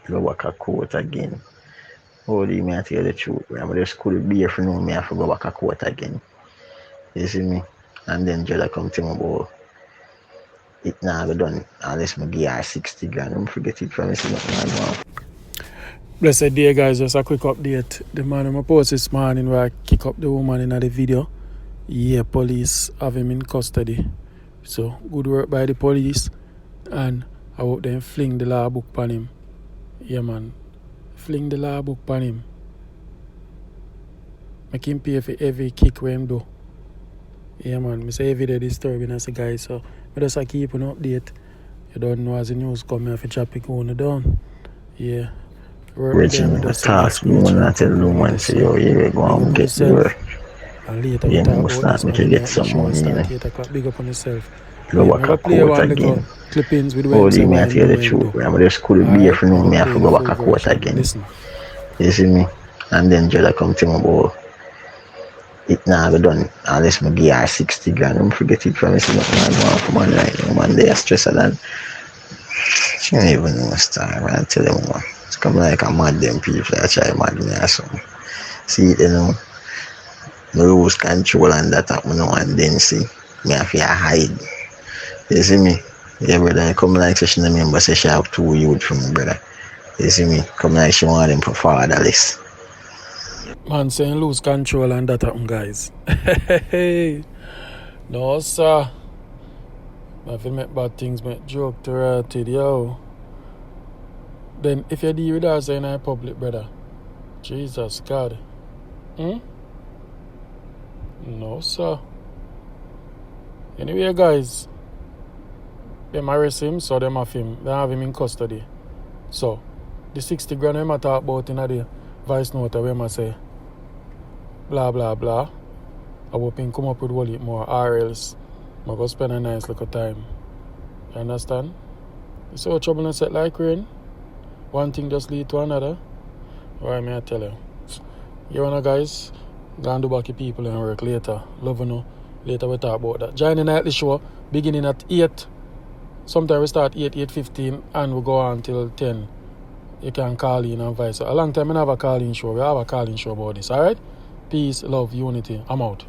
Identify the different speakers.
Speaker 1: go back a court again. Holy me I tell you the truth, bro. I just could be if you know me, I have to go back a court again. You see me? And then judge come to me about it now be done unless me give her 60 grand. Don't forget it from me.
Speaker 2: Blessed day, guys. Just a quick update. The man in my post this morning where I kick up the woman in the video. Yeah, police have him in custody. So good work by the police. And I hope them fling the law book on him. Yeah, man. Fling the law book on him. Make him pay for every kick where him do. Yeah, man. I say every day disturbing as a guy. So I just keep an update. You don't know as the news come, I have to chop it on down. Yeah.
Speaker 1: Regina, I task me when I tell the woman, say, yo, you go and get the work.
Speaker 2: And later
Speaker 1: Yeah,
Speaker 2: we talk
Speaker 1: we
Speaker 2: about
Speaker 1: start
Speaker 2: this,
Speaker 1: to get some money, you know.
Speaker 2: 8 o'clock, big up on yourself.
Speaker 1: Go back a court again.
Speaker 2: Clippings with
Speaker 1: Holy me I tell you the truth, bro. I just could be if you know me, I have to go back a court again.
Speaker 2: Listen.
Speaker 1: You see me? And then judge come to me about it now be done unless me give her 60 grand. Don't forget it from me. See nothing I want from online. Man, they are stressed and she don't even know star, man. I tell them, man. It's come like a mad them people. I try mad me or something. See it, you know. Me lose control and that happen now and then see. Me have to hide. You see me? Yeah, brother. I come like she remember say she have 2 youth from me, brother. You see me? Come like she want them for fatherless.
Speaker 2: Man saying lose control and that happen, guys. No, sir. I feel make bad things, make joke to right it, yo. Then if you deal with that in a public, brother, Jesus God. No, sir. Anyway, guys, them arrest him, so them have him. They have him in custody. So, the 60 grand we talk about in the voice note where I say, blah, blah, blah. I hope him come up with a little more, or else I'm going to spend a nice little time. You understand? You see what trouble and set like rain? One thing just lead to another. Why may I tell you? You know, guys, go and do back your people and work later. Love you know. Later we talk about that. Join the nightly show beginning at 8. Sometimes we start 8:15 and we go on till 10. You can call in and vice. A long time I have a call-in show. We have a call-in show about this. Alright? Peace, love, unity. I'm out.